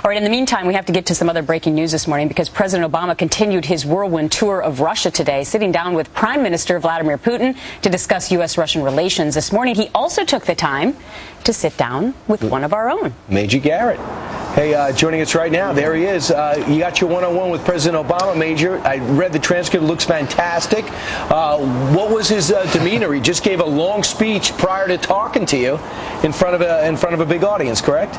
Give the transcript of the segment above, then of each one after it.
All right, in the meantime, we have to get to some other breaking news this morning because President Obama continued his whirlwind tour of Russia today, sitting down with Prime Minister Vladimir Putin to discuss U.S.-Russian relations. This morning, he also took the time to sit down with one of our own. Major Garrett. Hey, joining us right now, there he is. You got your one-on-one with President Obama, Major. I read the transcript, looks fantastic. What was his demeanor? He just gave a long speech prior to talking to you in front of a big audience, correct?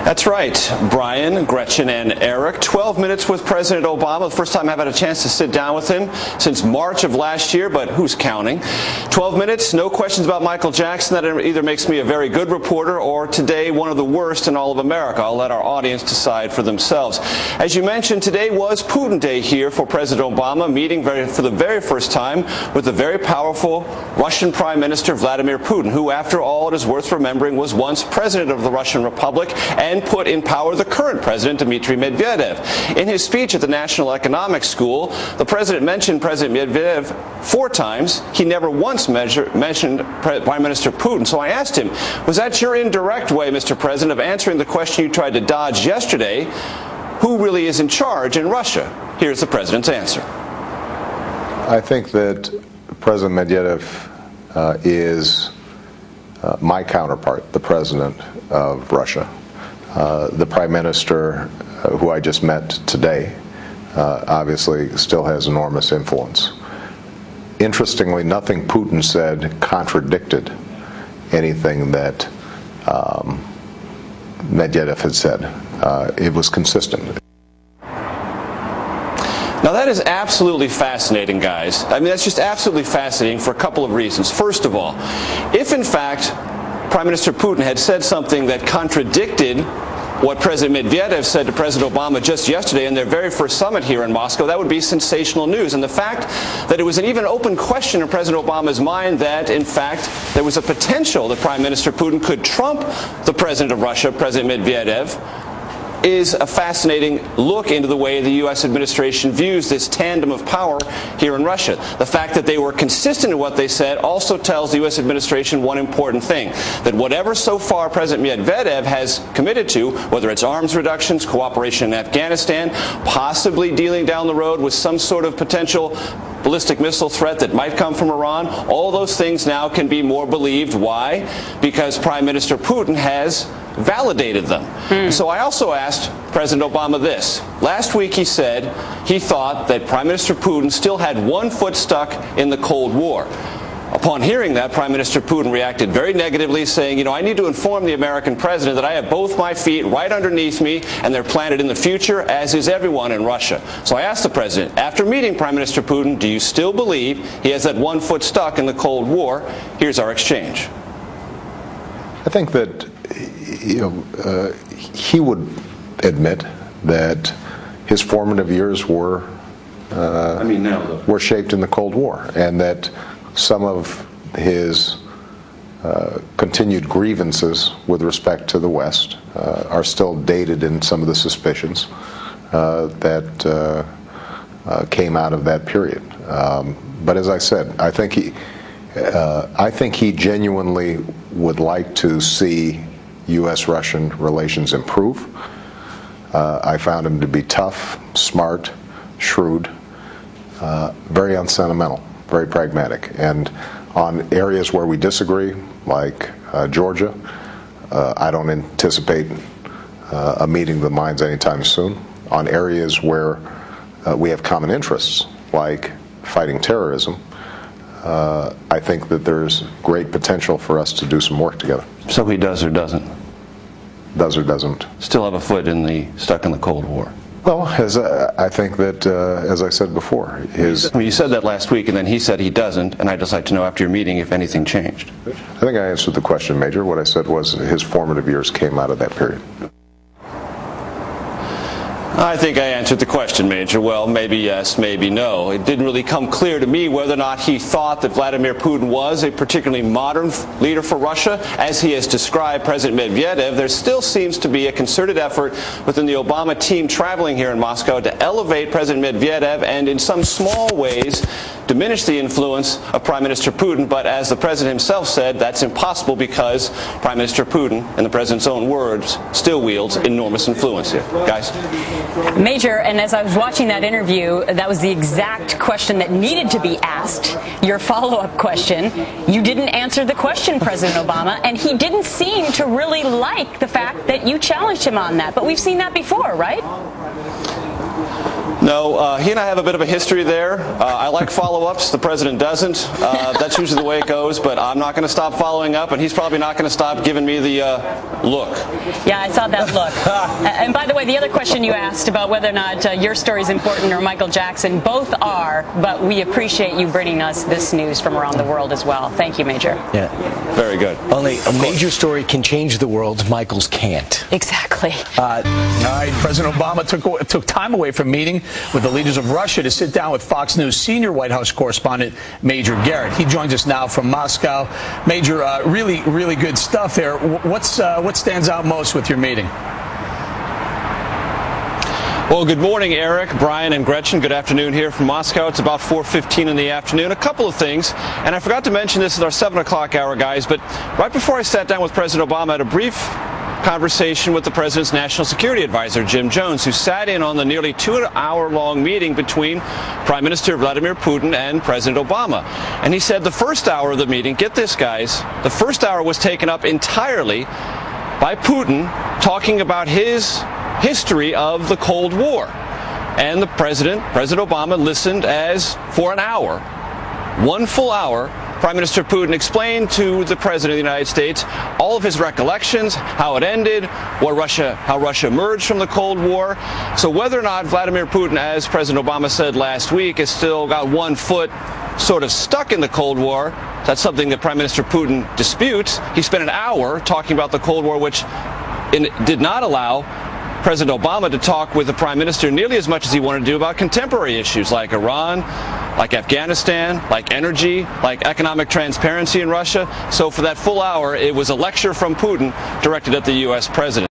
That's right, Brian, Gretchen, and Eric. 12 minutes with President Obama. The first time I've had a chance to sit down with him since March of last year, but who's counting? 12 minutes, no questions about Michael Jackson. That either makes me a very good reporter or today one of the worst in all of America. I'll let our audience decide for themselves. As you mentioned, today was Putin Day here for President Obama, meeting for the very first time with the very powerful Russian Prime Minister Vladimir Putin, who, after all, it is worth remembering, was once president of the Russian Republic and put in power the current president, Dmitry Medvedev. In his speech at the National Economic School, the president mentioned President Medvedev 4 times. He never once mentioned Prime Minister Putin. So I asked him, was that your indirect way, Mr. President, of answering the question you tried to dodge yesterday? Who really is in charge in Russia? Here's the president's answer. I think that President Medvedev is my counterpart, the president of Russia. The Prime Minister, who I just met today, obviously still has enormous influence. Interestingly, nothing Putin said contradicted anything that Medvedev had said. It was consistent. Now that is absolutely fascinating, guys. I mean, that's just absolutely fascinating for a couple of reasons. First of all, if in fact Prime Minister Putin had said something that contradicted what President Medvedev said to President Obama just yesterday in their very first summit here in Moscow, that would be sensational news. And the fact that it was an even open question in President Obama's mind that, in fact, there was a potential that Prime Minister Putin could trump the President of Russia, President Medvedev, is a fascinating look into the way the U.S. administration views this tandem of power here in Russia. The fact that they were consistent in what they said also tells the U.S. administration one important thing, that whatever so far President Medvedev has committed to, whether it's arms reductions, cooperation in Afghanistan, possibly dealing down the road with some sort of potential ballistic missile threat that might come from Iran, all those things now can be more believed. Why? Because Prime Minister Putin has validated them. So I also asked President Obama this. Last week he said he thought that Prime Minister Putin still had one foot stuck in the Cold War. Upon hearing that, Prime Minister Putin reacted very negatively, saying, you know, I need to inform the American president that I have both my feet right underneath me and they're planted in the future, as is everyone in Russia. So I asked the president, after meeting Prime Minister Putin, do you still believe he has that one foot stuck in the Cold War? Here's our exchange. I think that he would admit that his formative years were shaped in the Cold War, and that some of his continued grievances with respect to the West are still dated in some of the suspicions that came out of that period. But as I said, I think he genuinely would like to see U.S.-Russian relations improve. I found him to be tough, smart, shrewd, very unsentimental, very pragmatic. And on areas where we disagree, like Georgia, I don't anticipate a meeting of the minds anytime soon. On areas where we have common interests, like fighting terrorism, I think that there's great potential for us to do some work together. So he does or doesn't? Does or doesn't. Still have a foot stuck in the Cold War? Well, I think that, as I said before, you said that last week, and then he said he doesn't, and I'd just like to know after your meeting if anything changed. I think I answered the question, Major. What I said was his formative years came out of that period. I think I answered the question, Major. Well, maybe yes, maybe no. It didn't really come clear to me whether or not he thought that Vladimir Putin was a particularly modern leader for Russia. As he has described President Medvedev, there still seems to be a concerted effort within the Obama team traveling here in Moscow to elevate President Medvedev and in some small ways diminish the influence of Prime Minister Putin, but as the president himself said, that's impossible because Prime Minister Putin, in the president's own words, still wields enormous influence here. Guys? Major, and as I was watching that interview, that was the exact question that needed to be asked, your follow-up question. You didn't answer the question, President Obama, and he didn't seem to really like the fact that you challenged him on that. But we've seen that before, right? No, he and I have a bit of a history there. I like follow-ups. The president doesn't. That's usually the way it goes, but I'm not going to stop following up, and he's probably not going to stop giving me the look. Yeah, I saw that look. And by the way, the other question you asked about whether or not your story is important or Michael Jackson, both are, but we appreciate you bringing us this news from around the world as well. Thank you, Major. Yeah. Very good. Only a major story can change the world. Michael's can't. Exactly. All right, President Obama took time away from meeting with the leaders of Russia to sit down with Fox News senior White House correspondent Major Garrett. He joins us now from Moscow. Major, really good stuff there. What stands out most with your meeting? Well, good morning, Eric, Brian, and Gretchen. Good afternoon here from Moscow. It's about 4:15 in the afternoon. A couple of things, and I forgot to mention this at our 7 o'clock hour, guys, but right before I sat down with President Obama, I had a brief conversation with the president's national security advisor, Jim Jones, who sat in on the nearly 2-hour-long meeting between Prime Minister Vladimir Putin and President Obama. And he said the first hour of the meeting, get this, guys, the first hour was taken up entirely by Putin talking about his history of the Cold War. And the President Obama, listened as for an hour, 1 full hour, Prime Minister Putin explained to the President of the United States all of his recollections, how it ended, how Russia emerged from the Cold War. So whether or not Vladimir Putin, as President Obama said last week, has still got 1 foot sort of stuck in the Cold War, that's something that Prime Minister Putin disputes. He spent an hour talking about the Cold War, which did not allow President Obama to talk with the Prime Minister nearly as much as he wanted to do about contemporary issues like Iran, like Afghanistan, like energy, like economic transparency in Russia. So for that full hour, it was a lecture from Putin directed at the U.S. President.